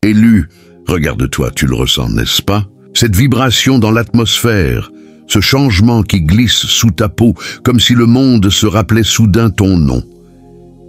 Élu, regarde-toi, tu le ressens, n'est-ce pas? Cette vibration dans l'atmosphère, ce changement qui glisse sous ta peau, comme si le monde se rappelait soudain ton nom.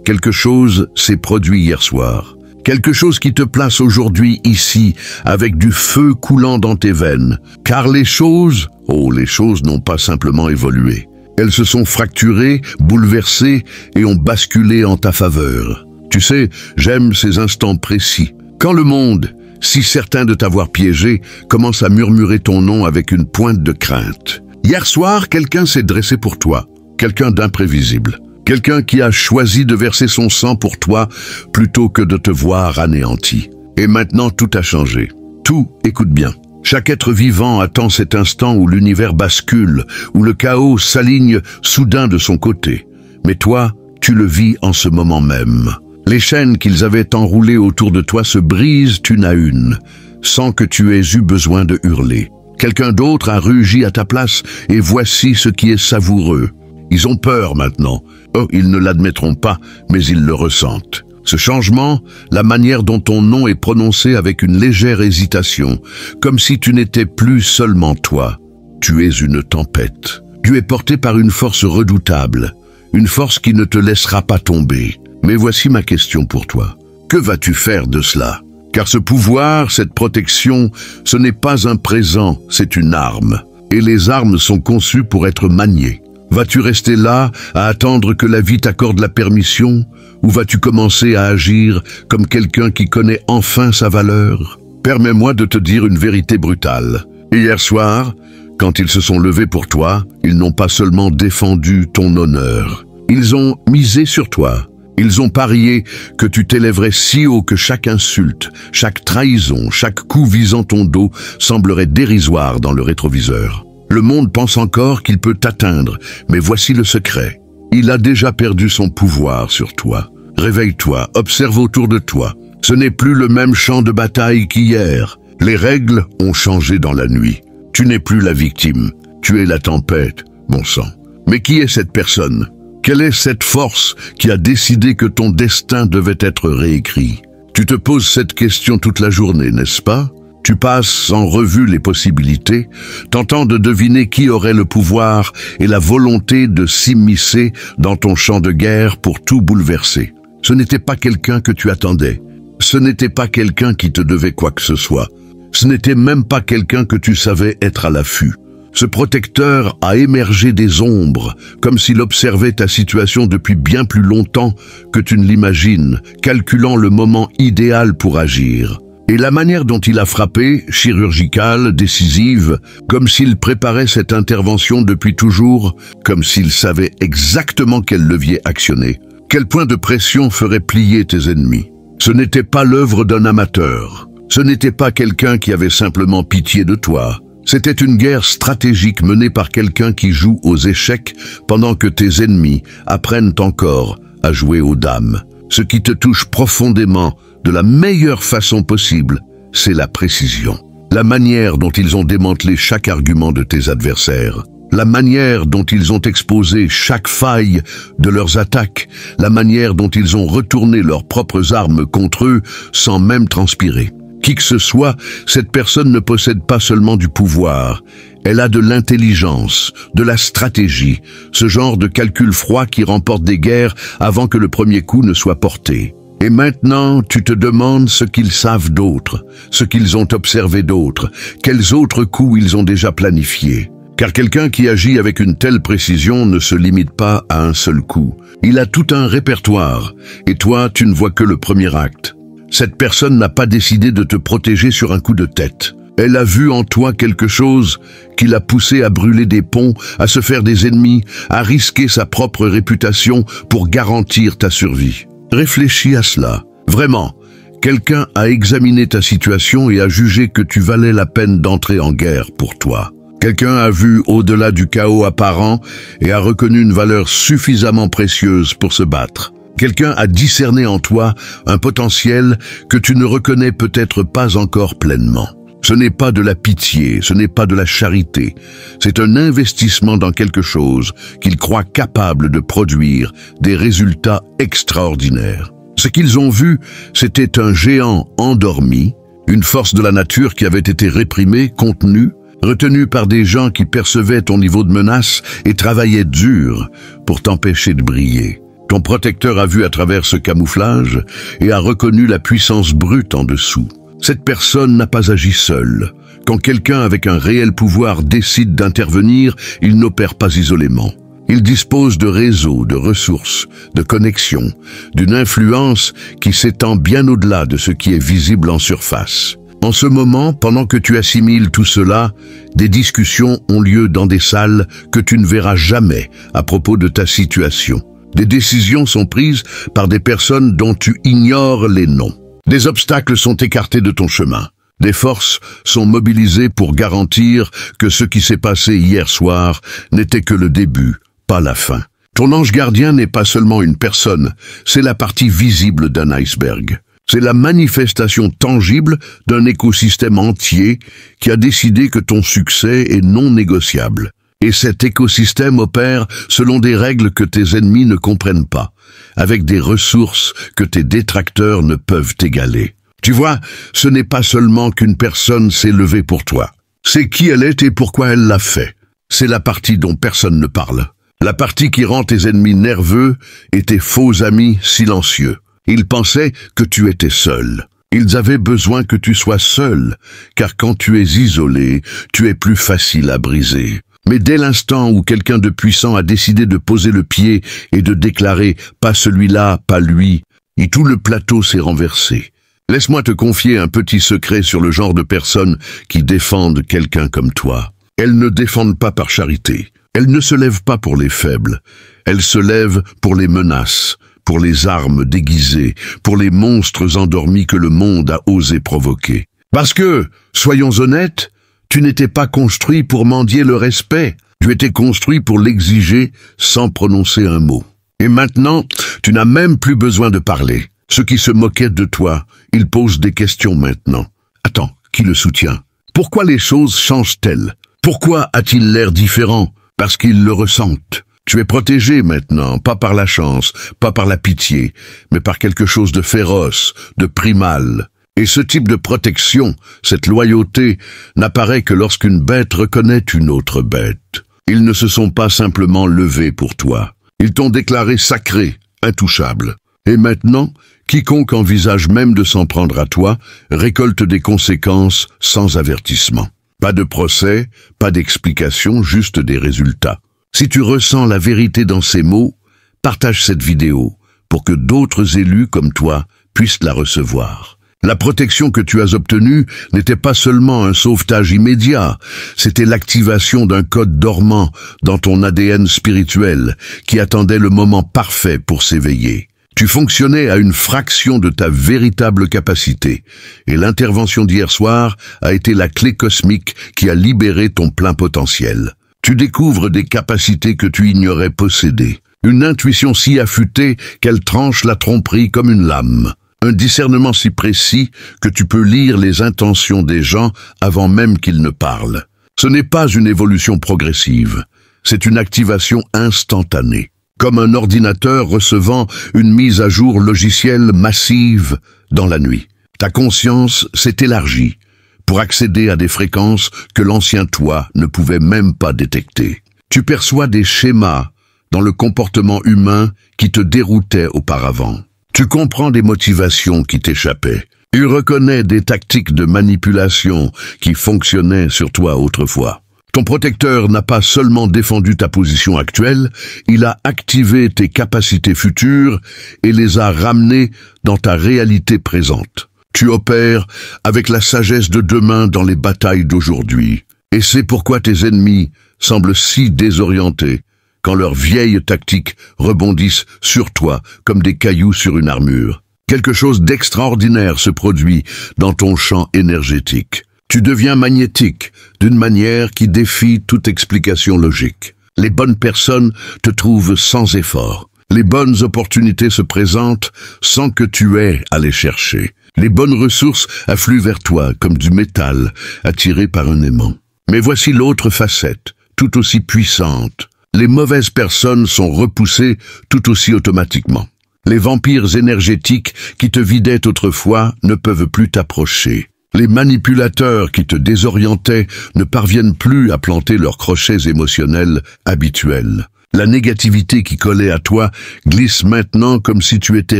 Quelque chose s'est produit hier soir. Quelque chose qui te place aujourd'hui ici, avec du feu coulant dans tes veines. Car les choses n'ont pas simplement évolué. Elles se sont fracturées, bouleversées et ont basculé en ta faveur. Tu sais, j'aime ces instants précis. Quand le monde, si certain de t'avoir piégé, commence à murmurer ton nom avec une pointe de crainte. Hier soir, quelqu'un s'est dressé pour toi, quelqu'un d'imprévisible, quelqu'un qui a choisi de verser son sang pour toi plutôt que de te voir anéanti. Et maintenant, tout a changé. Tout, écoute bien. Chaque être vivant attend cet instant où l'univers bascule, où le chaos s'aligne soudain de son côté. Mais toi, tu le vis en ce moment même. Les chaînes qu'ils avaient enroulées autour de toi se brisent une à une, sans que tu aies eu besoin de hurler. Quelqu'un d'autre a rugi à ta place, et voici ce qui est savoureux. Ils ont peur maintenant. Oh, ils ne l'admettront pas, mais ils le ressentent. Ce changement, la manière dont ton nom est prononcé avec une légère hésitation, comme si tu n'étais plus seulement toi. Tu es une tempête. Tu es porté par une force redoutable, une force qui ne te laissera pas tomber. Mais voici ma question pour toi. Que vas-tu faire de cela? Car ce pouvoir, cette protection, ce n'est pas un présent, c'est une arme. Et les armes sont conçues pour être maniées. Vas-tu rester là, à attendre que la vie t'accorde la permission? Ou vas-tu commencer à agir comme quelqu'un qui connaît enfin sa valeur? Permets-moi de te dire une vérité brutale. Hier soir, quand ils se sont levés pour toi, ils n'ont pas seulement défendu ton honneur. Ils ont misé sur toi. Ils ont parié que tu t'élèverais si haut que chaque insulte, chaque trahison, chaque coup visant ton dos semblerait dérisoire dans le rétroviseur. Le monde pense encore qu'il peut t'atteindre, mais voici le secret. Il a déjà perdu son pouvoir sur toi. Réveille-toi, observe autour de toi. Ce n'est plus le même champ de bataille qu'hier. Les règles ont changé dans la nuit. Tu n'es plus la victime, tu es la tempête, bon sang. Mais qui est cette personne ? Quelle est cette force qui a décidé que ton destin devait être réécrit? Tu te poses cette question toute la journée, n'est-ce pas? Tu passes en revue les possibilités, tentant de deviner qui aurait le pouvoir et la volonté de s'immiscer dans ton champ de guerre pour tout bouleverser. Ce n'était pas quelqu'un que tu attendais. Ce n'était pas quelqu'un qui te devait quoi que ce soit. Ce n'était même pas quelqu'un que tu savais être à l'affût. Ce protecteur a émergé des ombres, comme s'il observait ta situation depuis bien plus longtemps que tu ne l'imagines, calculant le moment idéal pour agir. Et la manière dont il a frappé, chirurgicale, décisive, comme s'il préparait cette intervention depuis toujours, comme s'il savait exactement quel levier actionner, quel point de pression ferait plier tes ennemis. Ce n'était pas l'œuvre d'un amateur, ce n'était pas quelqu'un qui avait simplement pitié de toi. C'était une guerre stratégique menée par quelqu'un qui joue aux échecs pendant que tes ennemis apprennent encore à jouer aux dames. Ce qui te touche profondément de la meilleure façon possible, c'est la précision. La manière dont ils ont démantelé chaque argument de tes adversaires. La manière dont ils ont exposé chaque faille de leurs attaques. La manière dont ils ont retourné leurs propres armes contre eux sans même transpirer. Qui que ce soit, cette personne ne possède pas seulement du pouvoir, elle a de l'intelligence, de la stratégie, ce genre de calcul froid qui remporte des guerres avant que le premier coup ne soit porté. Et maintenant, tu te demandes ce qu'ils savent d'autres, ce qu'ils ont observé d'autres, quels autres coups ils ont déjà planifiés. Car quelqu'un qui agit avec une telle précision ne se limite pas à un seul coup. Il a tout un répertoire, et toi, tu ne vois que le premier acte. Cette personne n'a pas décidé de te protéger sur un coup de tête. Elle a vu en toi quelque chose qui l'a poussé à brûler des ponts, à se faire des ennemis, à risquer sa propre réputation pour garantir ta survie. Réfléchis à cela. Vraiment, quelqu'un a examiné ta situation et a jugé que tu valais la peine d'entrer en guerre pour toi. Quelqu'un a vu au-delà du chaos apparent et a reconnu une valeur suffisamment précieuse pour se battre. Quelqu'un a discerné en toi un potentiel que tu ne reconnais peut-être pas encore pleinement. Ce n'est pas de la pitié, ce n'est pas de la charité. C'est un investissement dans quelque chose qu'ils croient capable de produire des résultats extraordinaires. Ce qu'ils ont vu, c'était un géant endormi, Une force de la nature qui avait été réprimée, contenue, retenue par des gens qui percevaient ton niveau de menace et travaillaient dur pour t'empêcher de briller. Ton protecteur a vu à travers ce camouflage et a reconnu la puissance brute en dessous. Cette personne n'a pas agi seule. Quand quelqu'un avec un réel pouvoir décide d'intervenir, il n'opère pas isolément. Il dispose de réseaux, de ressources, de connexions, d'une influence qui s'étend bien au-delà de ce qui est visible en surface. En ce moment, pendant que tu assimiles tout cela, des discussions ont lieu dans des salles que tu ne verras jamais à propos de ta situation. Des décisions sont prises par des personnes dont tu ignores les noms. Des obstacles sont écartés de ton chemin. Des forces sont mobilisées pour garantir que ce qui s'est passé hier soir n'était que le début, pas la fin. Ton ange gardien n'est pas seulement une personne, c'est la partie visible d'un iceberg. C'est la manifestation tangible d'un écosystème entier qui a décidé que ton succès est non négociable. Et cet écosystème opère selon des règles que tes ennemis ne comprennent pas, avec des ressources que tes détracteurs ne peuvent égaler. Tu vois, ce n'est pas seulement qu'une personne s'est levée pour toi. C'est qui elle est et pourquoi elle l'a fait. C'est la partie dont personne ne parle. La partie qui rend tes ennemis nerveux et tes faux amis silencieux. Ils pensaient que tu étais seul. Ils avaient besoin que tu sois seul, car quand tu es isolé, tu es plus facile à briser. Mais dès l'instant où quelqu'un de puissant a décidé de poser le pied et de déclarer « pas celui-là, pas lui », et tout le plateau s'est renversé. Laisse-moi te confier un petit secret sur le genre de personnes qui défendent quelqu'un comme toi. Elles ne défendent pas par charité. Elles ne se lèvent pas pour les faibles. Elles se lèvent pour les menaces, pour les armes déguisées, pour les monstres endormis que le monde a osé provoquer. Parce que, soyons honnêtes, tu n'étais pas construit pour mendier le respect. Tu étais construit pour l'exiger sans prononcer un mot. Et maintenant, tu n'as même plus besoin de parler. Ceux qui se moquaient de toi, ils posent des questions maintenant. Attends, qui le soutient? Pourquoi les choses changent-elles? Pourquoi a-t-il l'air différent? Parce qu'ils le ressentent. Tu es protégé maintenant, pas par la chance, pas par la pitié, mais par quelque chose de féroce, de primal. Et ce type de protection, cette loyauté, n'apparaît que lorsqu'une bête reconnaît une autre bête. Ils ne se sont pas simplement levés pour toi. Ils t'ont déclaré sacré, intouchable. Et maintenant, quiconque envisage même de s'en prendre à toi récolte des conséquences sans avertissement. Pas de procès, pas d'explication, juste des résultats. Si tu ressens la vérité dans ces mots, partage cette vidéo pour que d'autres élus comme toi puissent la recevoir. La protection que tu as obtenue n'était pas seulement un sauvetage immédiat, c'était l'activation d'un code dormant dans ton ADN spirituel qui attendait le moment parfait pour s'éveiller. Tu fonctionnais à une fraction de ta véritable capacité, et l'intervention d'hier soir a été la clé cosmique qui a libéré ton plein potentiel. Tu découvres des capacités que tu ignorais posséder, une intuition si affûtée qu'elle tranche la tromperie comme une lame, un discernement si précis que tu peux lire les intentions des gens avant même qu'ils ne parlent. Ce n'est pas une évolution progressive, c'est une activation instantanée. Comme un ordinateur recevant une mise à jour logicielle massive dans la nuit. Ta conscience s'est élargie pour accéder à des fréquences que l'ancien toi ne pouvait même pas détecter. Tu perçois des schémas dans le comportement humain qui te déroutaient auparavant. Tu comprends des motivations qui t'échappaient. Tu reconnais des tactiques de manipulation qui fonctionnaient sur toi autrefois. Ton protecteur n'a pas seulement défendu ta position actuelle, il a activé tes capacités futures et les a ramenées dans ta réalité présente. Tu opères avec la sagesse de demain dans les batailles d'aujourd'hui. Et c'est pourquoi tes ennemis semblent si désorientés quand leurs vieilles tactiques rebondissent sur toi comme des cailloux sur une armure. Quelque chose d'extraordinaire se produit dans ton champ énergétique. Tu deviens magnétique d'une manière qui défie toute explication logique. Les bonnes personnes te trouvent sans effort. Les bonnes opportunités se présentent sans que tu aies à les chercher. Les bonnes ressources affluent vers toi comme du métal attiré par un aimant. Mais voici l'autre facette, tout aussi puissante. Les mauvaises personnes sont repoussées tout aussi automatiquement. Les vampires énergétiques qui te vidaient autrefois ne peuvent plus t'approcher. Les manipulateurs qui te désorientaient ne parviennent plus à planter leurs crochets émotionnels habituels. La négativité qui collait à toi glisse maintenant comme si tu étais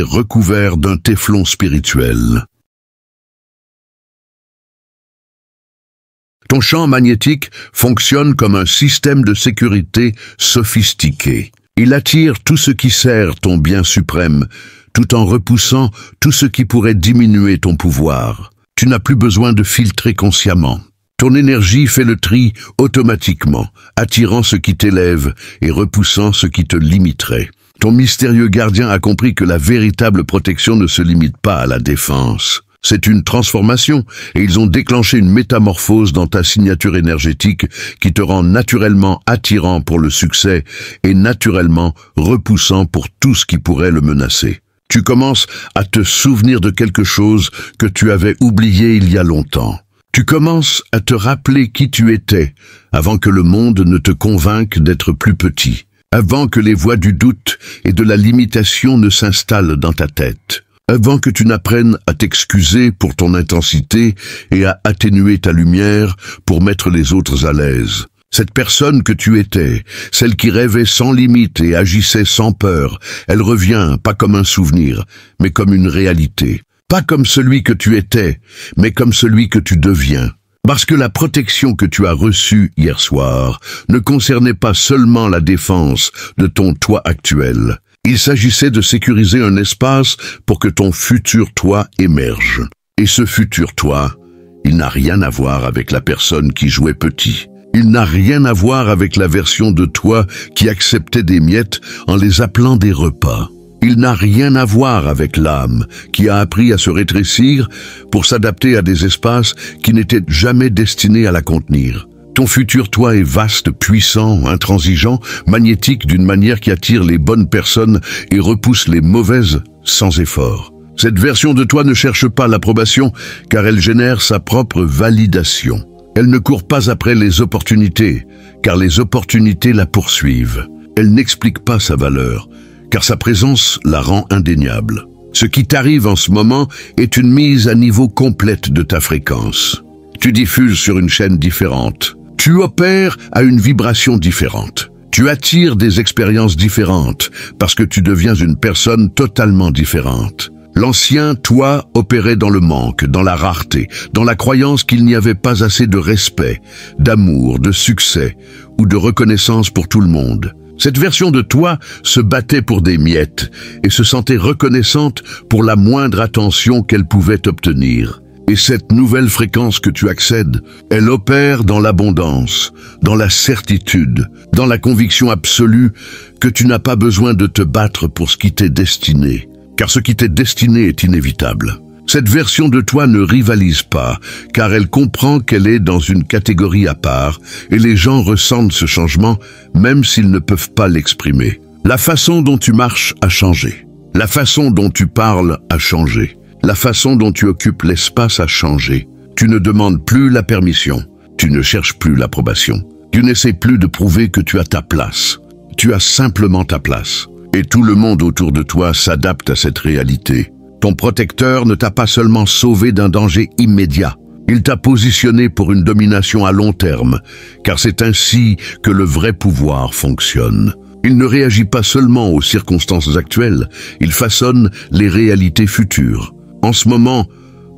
recouvert d'un téflon spirituel. Ton champ magnétique fonctionne comme un système de sécurité sophistiqué. Il attire tout ce qui sert ton bien suprême, tout en repoussant tout ce qui pourrait diminuer ton pouvoir. Tu n'as plus besoin de filtrer consciemment. Ton énergie fait le tri automatiquement, attirant ce qui t'élève et repoussant ce qui te limiterait. Ton mystérieux gardien a compris que la véritable protection ne se limite pas à la défense. C'est une transformation, et ils ont déclenché une métamorphose dans ta signature énergétique qui te rend naturellement attirant pour le succès et naturellement repoussant pour tout ce qui pourrait le menacer. Tu commences à te souvenir de quelque chose que tu avais oublié il y a longtemps. Tu commences à te rappeler qui tu étais avant que le monde ne te convainque d'être plus petit, avant que les voix du doute et de la limitation ne s'installent dans ta tête. Avant que tu n'apprennes à t'excuser pour ton intensité et à atténuer ta lumière pour mettre les autres à l'aise. Cette personne que tu étais, celle qui rêvait sans limite et agissait sans peur, elle revient pas comme un souvenir, mais comme une réalité. Pas comme celui que tu étais, mais comme celui que tu deviens. Parce que la protection que tu as reçue hier soir ne concernait pas seulement la défense de ton toi actuel. Il s'agissait de sécuriser un espace pour que ton futur toi émerge. Et ce futur toi, il n'a rien à voir avec la personne qui jouait petit. Il n'a rien à voir avec la version de toi qui acceptait des miettes en les appelant des repas. Il n'a rien à voir avec l'âme qui a appris à se rétrécir pour s'adapter à des espaces qui n'étaient jamais destinés à la contenir. Ton futur toi est vaste, puissant, intransigeant, magnétique d'une manière qui attire les bonnes personnes et repousse les mauvaises sans effort. Cette version de toi ne cherche pas l'approbation car elle génère sa propre validation. Elle ne court pas après les opportunités car les opportunités la poursuivent. Elle n'explique pas sa valeur car sa présence la rend indéniable. Ce qui t'arrive en ce moment est une mise à niveau complète de ta fréquence. Tu diffuses sur une chaîne différente. Tu opères à une vibration différente. Tu attires des expériences différentes parce que tu deviens une personne totalement différente. L'ancien toi opérait dans le manque, dans la rareté, dans la croyance qu'il n'y avait pas assez de respect, d'amour, de succès ou de reconnaissance pour tout le monde. Cette version de toi se battait pour des miettes et se sentait reconnaissante pour la moindre attention qu'elle pouvait obtenir. Et cette nouvelle fréquence que tu accèdes, elle opère dans l'abondance, dans la certitude, dans la conviction absolue que tu n'as pas besoin de te battre pour ce qui t'est destiné, car ce qui t'est destiné est inévitable. Cette version de toi ne rivalise pas, car elle comprend qu'elle est dans une catégorie à part, et les gens ressentent ce changement, même s'ils ne peuvent pas l'exprimer. La façon dont tu marches a changé. La façon dont tu parles a changé. La façon dont tu occupes l'espace a changé. Tu ne demandes plus la permission. Tu ne cherches plus l'approbation. Tu n'essaies plus de prouver que tu as ta place. Tu as simplement ta place. Et tout le monde autour de toi s'adapte à cette réalité. Ton protecteur ne t'a pas seulement sauvé d'un danger immédiat. Il t'a positionné pour une domination à long terme, car c'est ainsi que le vrai pouvoir fonctionne. Il ne réagit pas seulement aux circonstances actuelles, il façonne les réalités futures. En ce moment,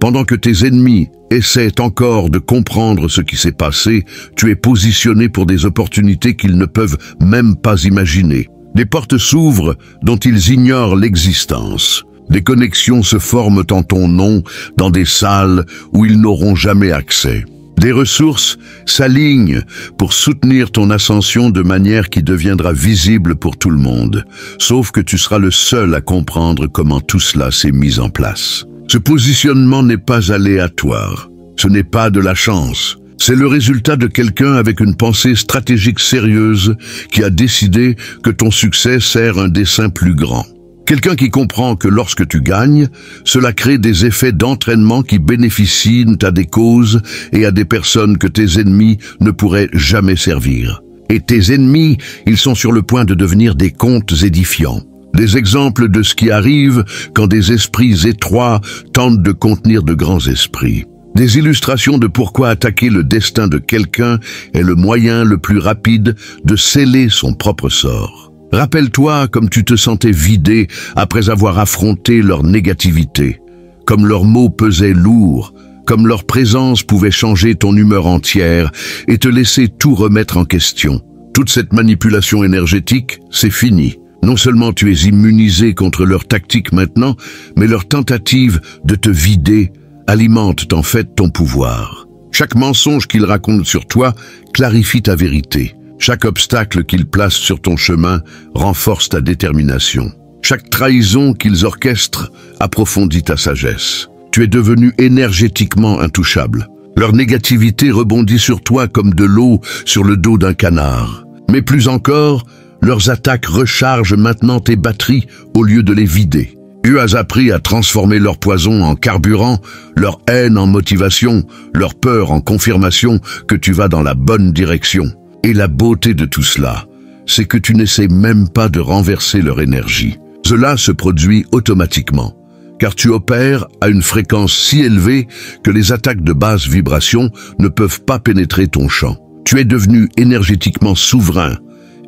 pendant que tes ennemis essaient encore de comprendre ce qui s'est passé, tu es positionné pour des opportunités qu'ils ne peuvent même pas imaginer. Des portes s'ouvrent dont ils ignorent l'existence. Des connexions se forment en ton nom dans des salles où ils n'auront jamais accès. Des ressources s'alignent pour soutenir ton ascension de manière qui deviendra visible pour tout le monde, sauf que tu seras le seul à comprendre comment tout cela s'est mis en place. Ce positionnement n'est pas aléatoire, ce n'est pas de la chance. C'est le résultat de quelqu'un avec une pensée stratégique sérieuse qui a décidé que ton succès sert un dessein plus grand. Quelqu'un qui comprend que lorsque tu gagnes, cela crée des effets d'entraînement qui bénéficient à des causes et à des personnes que tes ennemis ne pourraient jamais servir. Et tes ennemis, ils sont sur le point de devenir des contes édifiants. Des exemples de ce qui arrive quand des esprits étroits tentent de contenir de grands esprits. Des illustrations de pourquoi attaquer le destin de quelqu'un est le moyen le plus rapide de sceller son propre sort. Rappelle-toi comme tu te sentais vidé après avoir affronté leur négativité, comme leurs mots pesaient lourd, comme leur présence pouvait changer ton humeur entière et te laisser tout remettre en question. Toute cette manipulation énergétique, c'est fini. Non seulement tu es immunisé contre leurs tactiques maintenant, mais leur tentative de te vider alimente en fait ton pouvoir. Chaque mensonge qu'ils racontent sur toi clarifie ta vérité. Chaque obstacle qu'ils placent sur ton chemin renforce ta détermination. Chaque trahison qu'ils orchestrent approfondit ta sagesse. Tu es devenu énergétiquement intouchable. Leur négativité rebondit sur toi comme de l'eau sur le dos d'un canard. Mais plus encore, leurs attaques rechargent maintenant tes batteries au lieu de les vider. Tu as appris à transformer leur poison en carburant, leur haine en motivation, leur peur en confirmation que tu vas dans la bonne direction. Et la beauté de tout cela, c'est que tu n'essaies même pas de renverser leur énergie. Cela se produit automatiquement, car tu opères à une fréquence si élevée que les attaques de basse vibration ne peuvent pas pénétrer ton champ. Tu es devenu énergétiquement souverain,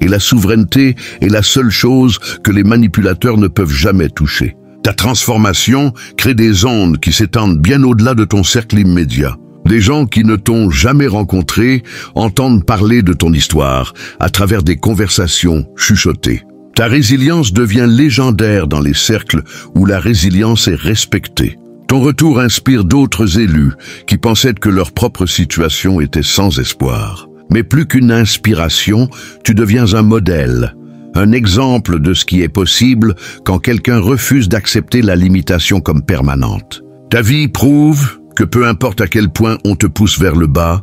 et la souveraineté est la seule chose que les manipulateurs ne peuvent jamais toucher. Ta transformation crée des ondes qui s'étendent bien au-delà de ton cercle immédiat. Des gens qui ne t'ont jamais rencontré entendent parler de ton histoire à travers des conversations chuchotées. Ta résilience devient légendaire dans les cercles où la résilience est respectée. Ton retour inspire d'autres élus qui pensaient que leur propre situation était sans espoir. Mais plus qu'une inspiration, tu deviens un modèle. Un exemple de ce qui est possible quand quelqu'un refuse d'accepter la limitation comme permanente. Ta vie prouve que peu importe à quel point on te pousse vers le bas,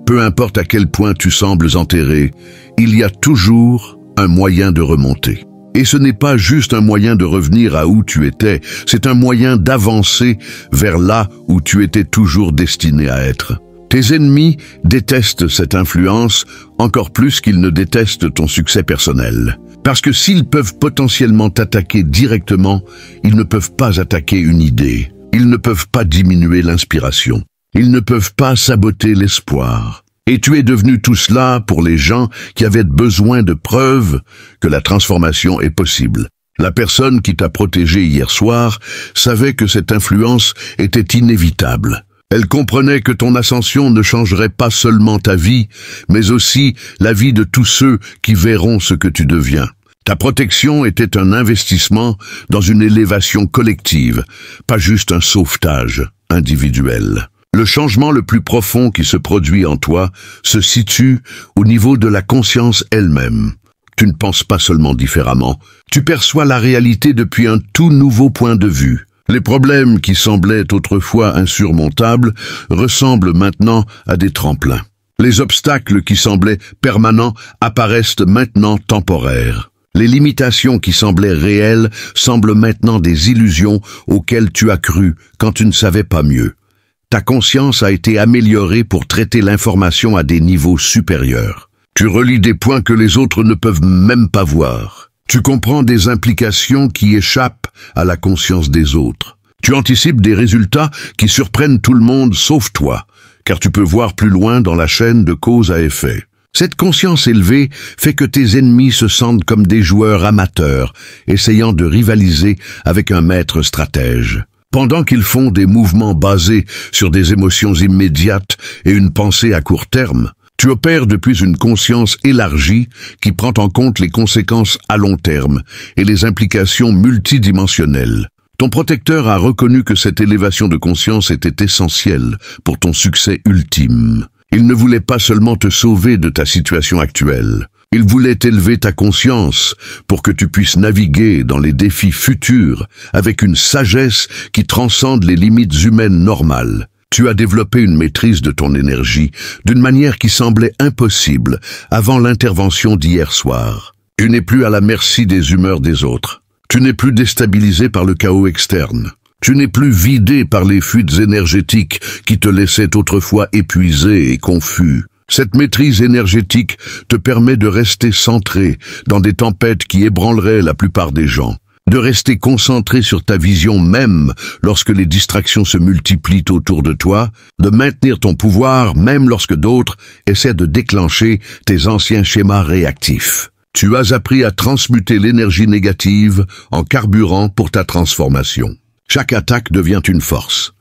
peu importe à quel point tu sembles enterré, il y a toujours un moyen de remonter. Et ce n'est pas juste un moyen de revenir à où tu étais, c'est un moyen d'avancer vers là où tu étais toujours destiné à être. Tes ennemis détestent cette influence encore plus qu'ils ne détestent ton succès personnel. Parce que s'ils peuvent potentiellement t'attaquer directement, ils ne peuvent pas attaquer une idée. Ils ne peuvent pas diminuer l'inspiration. Ils ne peuvent pas saboter l'espoir. Et tu es devenu tout cela pour les gens qui avaient besoin de preuves que la transformation est possible. La personne qui t'a protégé hier soir savait que cette influence était inévitable. Elle comprenait que ton ascension ne changerait pas seulement ta vie, mais aussi la vie de tous ceux qui verront ce que tu deviens. Ta protection était un investissement dans une élévation collective, pas juste un sauvetage individuel. Le changement le plus profond qui se produit en toi se situe au niveau de la conscience elle-même. Tu ne penses pas seulement différemment, tu perçois la réalité depuis un tout nouveau point de vue. Les problèmes qui semblaient autrefois insurmontables ressemblent maintenant à des tremplins. Les obstacles qui semblaient permanents apparaissent maintenant temporaires. Les limitations qui semblaient réelles semblent maintenant des illusions auxquelles tu as cru quand tu ne savais pas mieux. Ta conscience a été améliorée pour traiter l'information à des niveaux supérieurs. Tu relis des points que les autres ne peuvent même pas voir. Tu comprends des implications qui échappent à la conscience des autres. Tu anticipes des résultats qui surprennent tout le monde sauf toi, car tu peux voir plus loin dans la chaîne de cause à effet. Cette conscience élevée fait que tes ennemis se sentent comme des joueurs amateurs, essayant de rivaliser avec un maître stratège. Pendant qu'ils font des mouvements basés sur des émotions immédiates et une pensée à court terme, tu opères depuis une conscience élargie qui prend en compte les conséquences à long terme et les implications multidimensionnelles. Ton protecteur a reconnu que cette élévation de conscience était essentielle pour ton succès ultime. Il ne voulait pas seulement te sauver de ta situation actuelle. Il voulait élever ta conscience pour que tu puisses naviguer dans les défis futurs avec une sagesse qui transcende les limites humaines normales. Tu as développé une maîtrise de ton énergie d'une manière qui semblait impossible avant l'intervention d'hier soir. Tu n'es plus à la merci des humeurs des autres. Tu n'es plus déstabilisé par le chaos externe. Tu n'es plus vidé par les fuites énergétiques qui te laissaient autrefois épuisé et confus. Cette maîtrise énergétique te permet de rester centré dans des tempêtes qui ébranleraient la plupart des gens. de rester concentré sur ta vision même lorsque les distractions se multiplient autour de toi, de maintenir ton pouvoir même lorsque d'autres essaient de déclencher tes anciens schémas réactifs. Tu as appris à transmuter l'énergie négative en carburant pour ta transformation. Chaque attaque devient une force.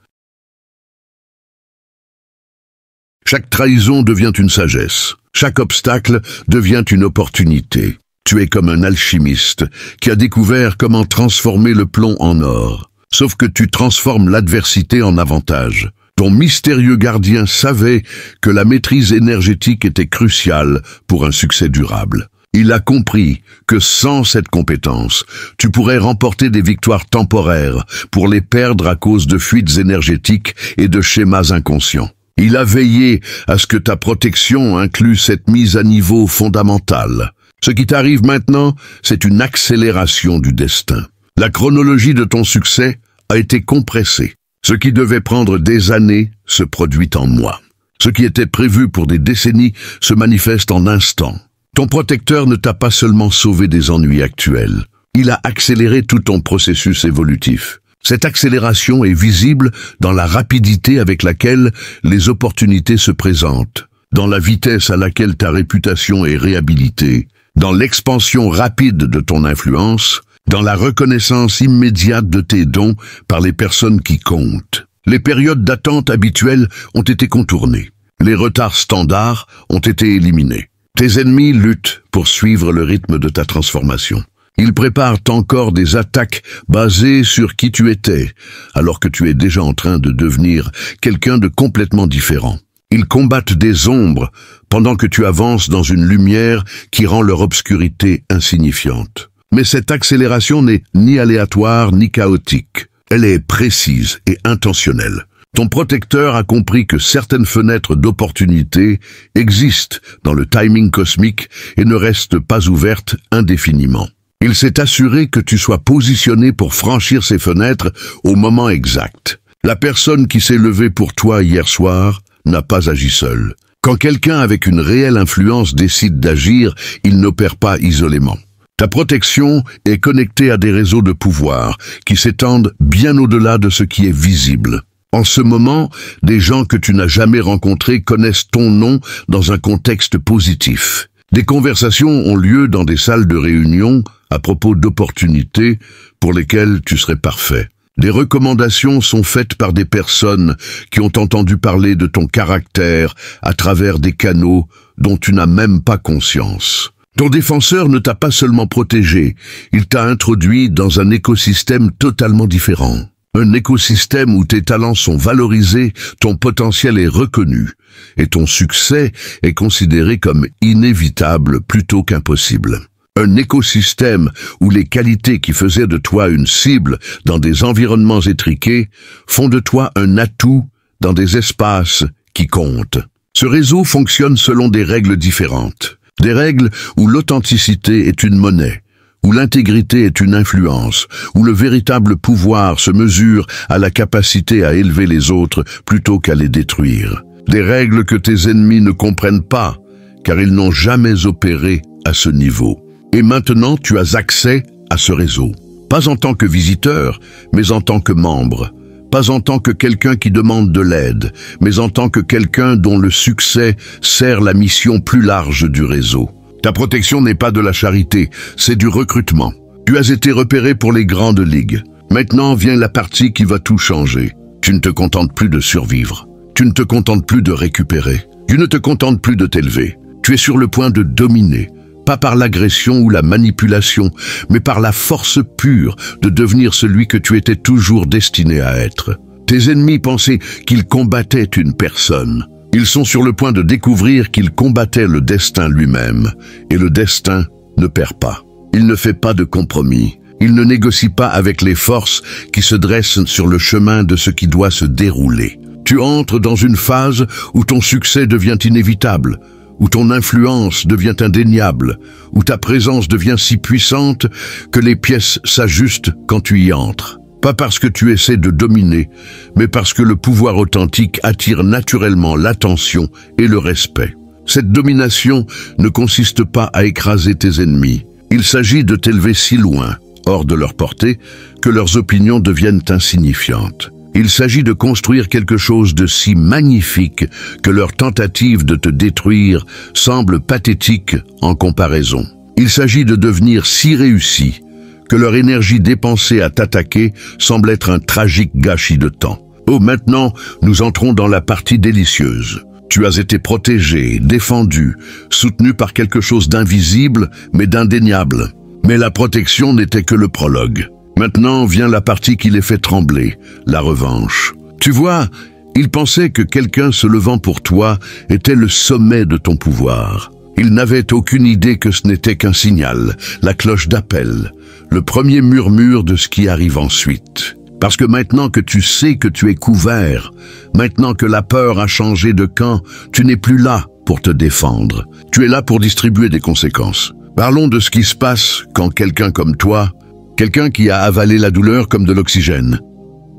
Chaque trahison devient une sagesse. Chaque obstacle devient une opportunité. Tu es comme un alchimiste qui a découvert comment transformer le plomb en or. Sauf que tu transformes l'adversité en avantage. Ton mystérieux gardien savait que la maîtrise énergétique était cruciale pour un succès durable. Il a compris que sans cette compétence, tu pourrais remporter des victoires temporaires pour les perdre à cause de fuites énergétiques et de schémas inconscients. Il a veillé à ce que ta protection inclue cette mise à niveau fondamentale. Ce qui t'arrive maintenant, c'est une accélération du destin. La chronologie de ton succès a été compressée. Ce qui devait prendre des années se produit en mois. Ce qui était prévu pour des décennies se manifeste en instants. Ton protecteur ne t'a pas seulement sauvé des ennuis actuels, il a accéléré tout ton processus évolutif. Cette accélération est visible dans la rapidité avec laquelle les opportunités se présentent, dans la vitesse à laquelle ta réputation est réhabilitée, dans l'expansion rapide de ton influence, dans la reconnaissance immédiate de tes dons par les personnes qui comptent. Les périodes d'attente habituelles ont été contournées. Les retards standards ont été éliminés. Tes ennemis luttent pour suivre le rythme de ta transformation. Ils préparent encore des attaques basées sur qui tu étais, alors que tu es déjà en train de devenir quelqu'un de complètement différent. Ils combattent des ombres pendant que tu avances dans une lumière qui rend leur obscurité insignifiante. Mais cette accélération n'est ni aléatoire ni chaotique. Elle est précise et intentionnelle. Ton protecteur a compris que certaines fenêtres d'opportunité existent dans le timing cosmique et ne restent pas ouvertes indéfiniment. Il s'est assuré que tu sois positionné pour franchir ces fenêtres au moment exact. La personne qui s'est levée pour toi hier soir n'a pas agi seule. Quand quelqu'un avec une réelle influence décide d'agir, il n'opère pas isolément. Ta protection est connectée à des réseaux de pouvoir qui s'étendent bien au-delà de ce qui est visible. En ce moment, des gens que tu n'as jamais rencontrés connaissent ton nom dans un contexte positif. Des conversations ont lieu dans des salles de réunion à propos d'opportunités pour lesquelles tu serais parfait. Des recommandations sont faites par des personnes qui ont entendu parler de ton caractère à travers des canaux dont tu n'as même pas conscience. Ton défenseur ne t'a pas seulement protégé, il t'a introduit dans un écosystème totalement différent. Un écosystème où tes talents sont valorisés, ton potentiel est reconnu, et ton succès est considéré comme inévitable plutôt qu'impossible. Un écosystème où les qualités qui faisaient de toi une cible dans des environnements étriqués font de toi un atout dans des espaces qui comptent. Ce réseau fonctionne selon des règles différentes. Des règles où l'authenticité est une monnaie, où l'intégrité est une influence, où le véritable pouvoir se mesure à la capacité à élever les autres plutôt qu'à les détruire. Des règles que tes ennemis ne comprennent pas, car ils n'ont jamais opéré à ce niveau. Et maintenant, tu as accès à ce réseau. Pas en tant que visiteur, mais en tant que membre. Pas en tant que quelqu'un qui demande de l'aide, mais en tant que quelqu'un dont le succès sert la mission plus large du réseau. Ta protection n'est pas de la charité, c'est du recrutement. Tu as été repéré pour les grandes ligues. Maintenant vient la partie qui va tout changer. Tu ne te contentes plus de survivre. Tu ne te contentes plus de récupérer. Tu ne te contentes plus de t'élever. Tu es sur le point de dominer. Pas par l'agression ou la manipulation, mais par la force pure de devenir celui que tu étais toujours destiné à être. Tes ennemis pensaient qu'ils combattaient une personne. Ils sont sur le point de découvrir qu'ils combattaient le destin lui-même. Et le destin ne perd pas. Il ne fait pas de compromis. Il ne négocie pas avec les forces qui se dressent sur le chemin de ce qui doit se dérouler. Tu entres dans une phase où ton succès devient inévitable, où ton influence devient indéniable, où ta présence devient si puissante que les pièces s'ajustent quand tu y entres. Pas parce que tu essaies de dominer, mais parce que le pouvoir authentique attire naturellement l'attention et le respect. Cette domination ne consiste pas à écraser tes ennemis. Il s'agit de t'élever si loin, hors de leur portée que leurs opinions deviennent insignifiantes. Il s'agit de construire quelque chose de si magnifique que leur tentative de te détruire semble pathétique en comparaison. Il s'agit de devenir si réussi que leur énergie dépensée à t'attaquer semble être un tragique gâchis de temps. Oh, maintenant, nous entrons dans la partie délicieuse. Tu as été protégé, défendu, soutenu par quelque chose d'invisible mais d'indéniable. Mais la protection n'était que le prologue. Maintenant vient la partie qui les fait trembler, la revanche. Tu vois, ils pensaient que quelqu'un se levant pour toi était le sommet de ton pouvoir. Ils n'avaient aucune idée que ce n'était qu'un signal, la cloche d'appel, le premier murmure de ce qui arrive ensuite. Parce que maintenant que tu sais que tu es couvert, maintenant que la peur a changé de camp, tu n'es plus là pour te défendre. Tu es là pour distribuer des conséquences. Parlons de ce qui se passe quand quelqu'un comme toi, quelqu'un qui a avalé la douleur comme de l'oxygène,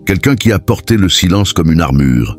quelqu'un qui a porté le silence comme une armure,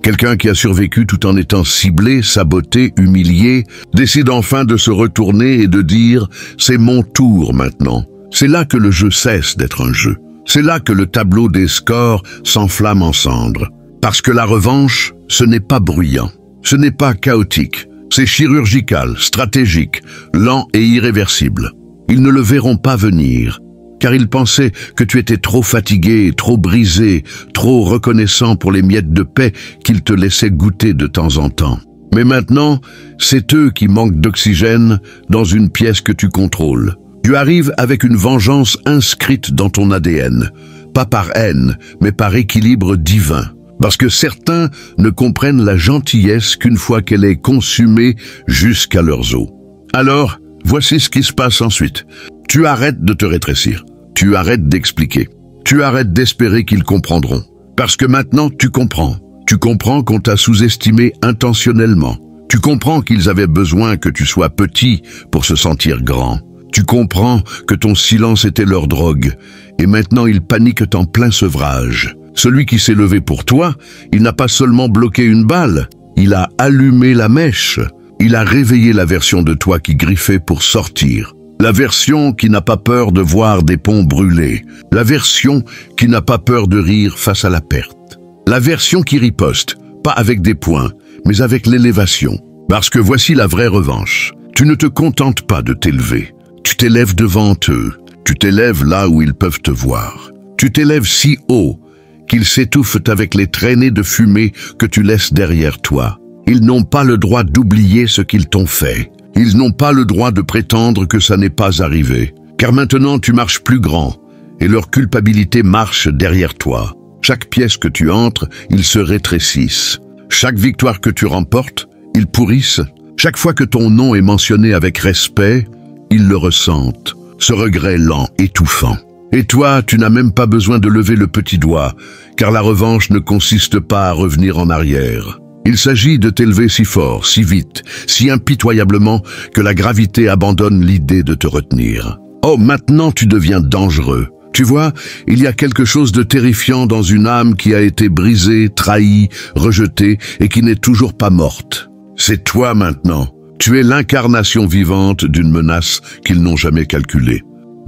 quelqu'un qui a survécu tout en étant ciblé, saboté, humilié, décide enfin de se retourner et de dire « c'est mon tour maintenant ». C'est là que le jeu cesse d'être un jeu. C'est là que le tableau des scores s'enflamme en cendres. Parce que la revanche, ce n'est pas bruyant, ce n'est pas chaotique, c'est chirurgical, stratégique, lent et irréversible. Ils ne le verront pas venir, car ils pensaient que tu étais trop fatigué, trop brisé, trop reconnaissant pour les miettes de paix qu'ils te laissaient goûter de temps en temps. Mais maintenant, c'est eux qui manquent d'oxygène dans une pièce que tu contrôles. Tu arrives avec une vengeance inscrite dans ton ADN, pas par haine, mais par équilibre divin. Parce que certains ne comprennent la gentillesse qu'une fois qu'elle est consumée jusqu'à leurs os. Alors, voici ce qui se passe ensuite. Tu arrêtes de te rétrécir. Tu arrêtes d'expliquer. Tu arrêtes d'espérer qu'ils comprendront. Parce que maintenant, tu comprends. Tu comprends qu'on t'a sous-estimé intentionnellement. Tu comprends qu'ils avaient besoin que tu sois petit pour se sentir grand. Tu comprends que ton silence était leur drogue, et maintenant ils paniquent en plein sevrage. Celui qui s'est levé pour toi, il n'a pas seulement bloqué une balle, il a allumé la mèche. Il a réveillé la version de toi qui griffait pour sortir. La version qui n'a pas peur de voir des ponts brûlés. La version qui n'a pas peur de rire face à la perte. La version qui riposte, pas avec des poings, mais avec l'élévation. Parce que voici la vraie revanche. Tu ne te contentes pas de t'élever. Tu t'élèves devant eux, tu t'élèves là où ils peuvent te voir. Tu t'élèves si haut qu'ils s'étouffent avec les traînées de fumée que tu laisses derrière toi. Ils n'ont pas le droit d'oublier ce qu'ils t'ont fait. Ils n'ont pas le droit de prétendre que ça n'est pas arrivé. Car maintenant tu marches plus grand et leur culpabilité marche derrière toi. Chaque pièce que tu entres, ils se rétrécissent. Chaque victoire que tu remportes, ils pourrissent. Chaque fois que ton nom est mentionné avec respect, ils le ressentent, ce regret lent, étouffant. Et toi, tu n'as même pas besoin de lever le petit doigt, car la revanche ne consiste pas à revenir en arrière. Il s'agit de t'élever si fort, si vite, si impitoyablement, que la gravité abandonne l'idée de te retenir. Oh, maintenant tu deviens dangereux. Tu vois, il y a quelque chose de terrifiant dans une âme qui a été brisée, trahie, rejetée et qui n'est toujours pas morte. C'est toi maintenant. Tu es l'incarnation vivante d'une menace qu'ils n'ont jamais calculée.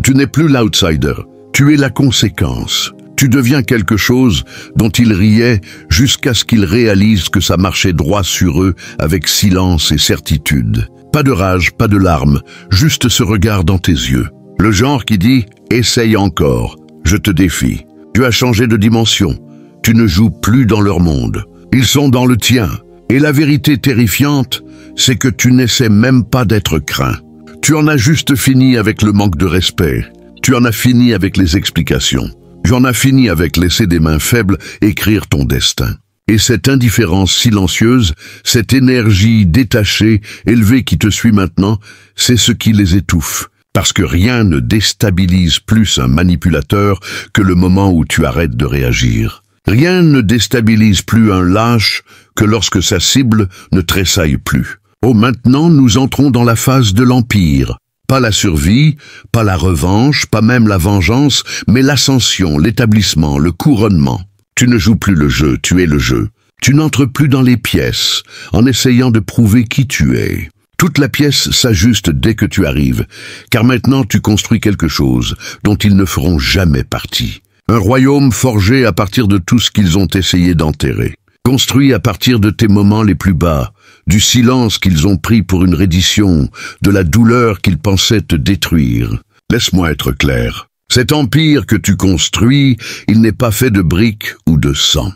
Tu n'es plus l'outsider, tu es la conséquence. Tu deviens quelque chose dont ils riaient jusqu'à ce qu'ils réalisent que ça marchait droit sur eux avec silence et certitude. Pas de rage, pas de larmes, juste ce regard dans tes yeux. Le genre qui dit « Essaye encore, je te défie ». Tu as changé de dimension, tu ne joues plus dans leur monde. Ils sont dans le tien. Et la vérité terrifiante, c'est que tu n'essaies même pas d'être craint. Tu en as juste fini avec le manque de respect. Tu en as fini avec les explications. Tu en as fini avec laisser des mains faibles écrire ton destin. Et cette indifférence silencieuse, cette énergie détachée, élevée qui te suit maintenant, c'est ce qui les étouffe. Parce que rien ne déstabilise plus un manipulateur que le moment où tu arrêtes de réagir. Rien ne déstabilise plus un lâche que lorsque sa cible ne tressaille plus. Oh, maintenant, nous entrons dans la phase de l'empire. Pas la survie, pas la revanche, pas même la vengeance, mais l'ascension, l'établissement, le couronnement. Tu ne joues plus le jeu, tu es le jeu. Tu n'entres plus dans les pièces, en essayant de prouver qui tu es. Toute la pièce s'ajuste dès que tu arrives, car maintenant tu construis quelque chose dont ils ne feront jamais partie. Un royaume forgé à partir de tout ce qu'ils ont essayé d'enterrer. Construit à partir de tes moments les plus bas, du silence qu'ils ont pris pour une reddition, de la douleur qu'ils pensaient te détruire. Laisse-moi être clair. Cet empire que tu construis, il n'est pas fait de briques ou de sang.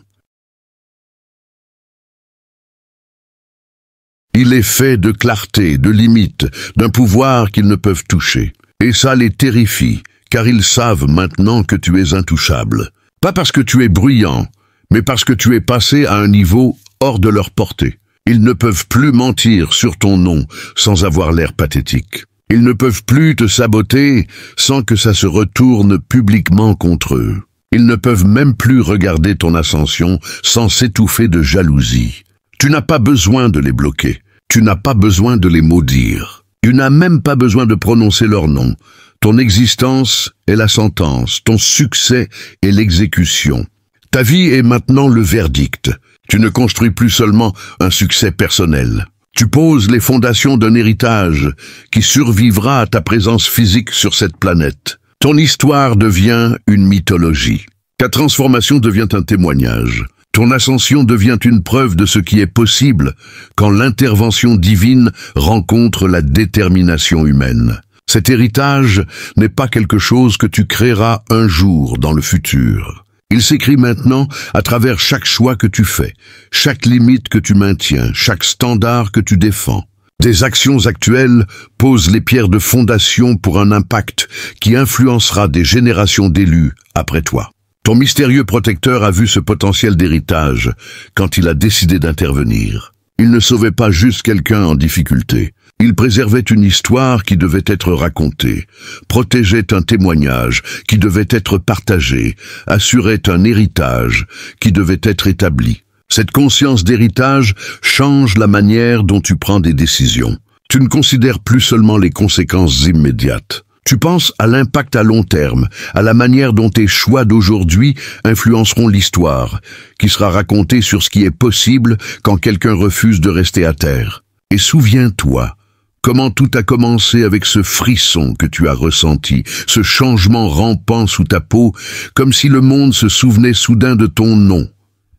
Il est fait de clarté, de limites, d'un pouvoir qu'ils ne peuvent toucher. Et ça les terrifie, car ils savent maintenant que tu es intouchable. Pas parce que tu es bruyant, mais parce que tu es passé à un niveau hors de leur portée. Ils ne peuvent plus mentir sur ton nom sans avoir l'air pathétique. Ils ne peuvent plus te saboter sans que ça se retourne publiquement contre eux. Ils ne peuvent même plus regarder ton ascension sans s'étouffer de jalousie. Tu n'as pas besoin de les bloquer. Tu n'as pas besoin de les maudire. Tu n'as même pas besoin de prononcer leur nom. Ton existence est la sentence, ton succès est l'exécution. Ta vie est maintenant le verdict. Tu ne construis plus seulement un succès personnel. Tu poses les fondations d'un héritage qui survivra à ta présence physique sur cette planète. Ton histoire devient une mythologie. Ta transformation devient un témoignage. Ton ascension devient une preuve de ce qui est possible quand l'intervention divine rencontre la détermination humaine. Cet héritage n'est pas quelque chose que tu créeras un jour dans le futur. Il s'écrit maintenant à travers chaque choix que tu fais, chaque limite que tu maintiens, chaque standard que tu défends. Tes actions actuelles posent les pierres de fondation pour un impact qui influencera des générations d'élus après toi. Ton mystérieux protecteur a vu ce potentiel d'héritage quand il a décidé d'intervenir. Il ne sauvait pas juste quelqu'un en difficulté. Il préservait une histoire qui devait être racontée, protégeait un témoignage qui devait être partagé, assurait un héritage qui devait être établi. Cette conscience d'héritage change la manière dont tu prends des décisions. Tu ne considères plus seulement les conséquences immédiates. Tu penses à l'impact à long terme, à la manière dont tes choix d'aujourd'hui influenceront l'histoire, qui sera racontée sur ce qui est possible quand quelqu'un refuse de rester à terre. Et souviens-toi, comment tout a commencé avec ce frisson que tu as ressenti, ce changement rampant sous ta peau, comme si le monde se souvenait soudain de ton nom.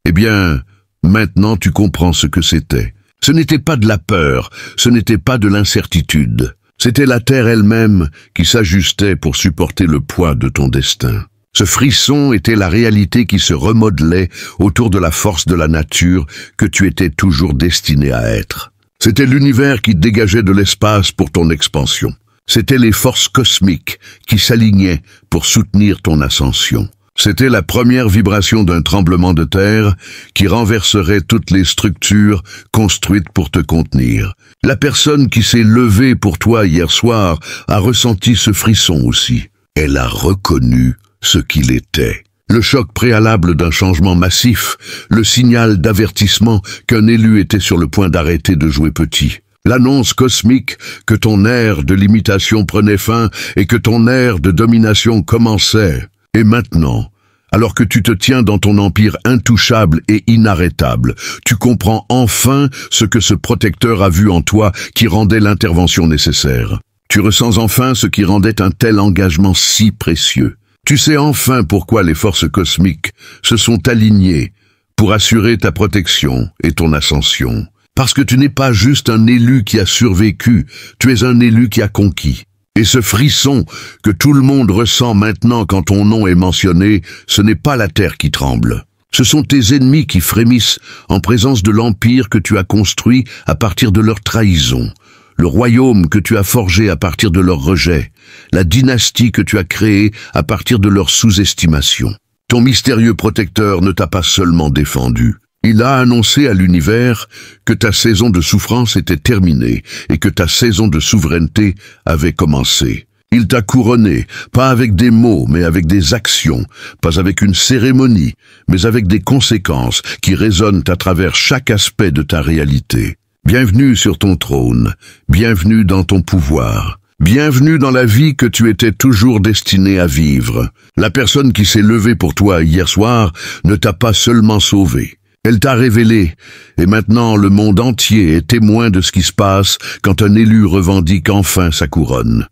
Eh bien, maintenant tu comprends ce que c'était. Ce n'était pas de la peur, ce n'était pas de l'incertitude. C'était la terre elle-même qui s'ajustait pour supporter le poids de ton destin. Ce frisson était la réalité qui se remodelait autour de la force de la nature que tu étais toujours destiné à être. C'était l'univers qui dégageait de l'espace pour ton expansion. C'étaient les forces cosmiques qui s'alignaient pour soutenir ton ascension. C'était la première vibration d'un tremblement de terre qui renverserait toutes les structures construites pour te contenir. La personne qui s'est levée pour toi hier soir a ressenti ce frisson aussi. Elle a reconnu ce qu'il était. Le choc préalable d'un changement massif, le signal d'avertissement qu'un élu était sur le point d'arrêter de jouer petit. L'annonce cosmique que ton ère de limitation prenait fin et que ton ère de domination commençait. Et maintenant, alors que tu te tiens dans ton empire intouchable et inarrêtable, tu comprends enfin ce que ce protecteur a vu en toi qui rendait l'intervention nécessaire. Tu ressens enfin ce qui rendait un tel engagement si précieux. Tu sais enfin pourquoi les forces cosmiques se sont alignées pour assurer ta protection et ton ascension. Parce que tu n'es pas juste un élu qui a survécu, tu es un élu qui a conquis. Et ce frisson que tout le monde ressent maintenant quand ton nom est mentionné, ce n'est pas la terre qui tremble. Ce sont tes ennemis qui frémissent en présence de l'empire que tu as construit à partir de leur trahison, le royaume que tu as forgé à partir de leur rejet, la dynastie que tu as créée à partir de leur sous-estimation. Ton mystérieux protecteur ne t'a pas seulement défendu. Il a annoncé à l'univers que ta saison de souffrance était terminée et que ta saison de souveraineté avait commencé. Il t'a couronné, pas avec des mots, mais avec des actions, pas avec une cérémonie, mais avec des conséquences qui résonnent à travers chaque aspect de ta réalité. Bienvenue sur ton trône, bienvenue dans ton pouvoir, bienvenue dans la vie que tu étais toujours destiné à vivre. La personne qui s'est levée pour toi hier soir ne t'a pas seulement sauvé. Elle t'a révélé, et maintenant le monde entier est témoin de ce qui se passe quand un élu revendique enfin sa couronne.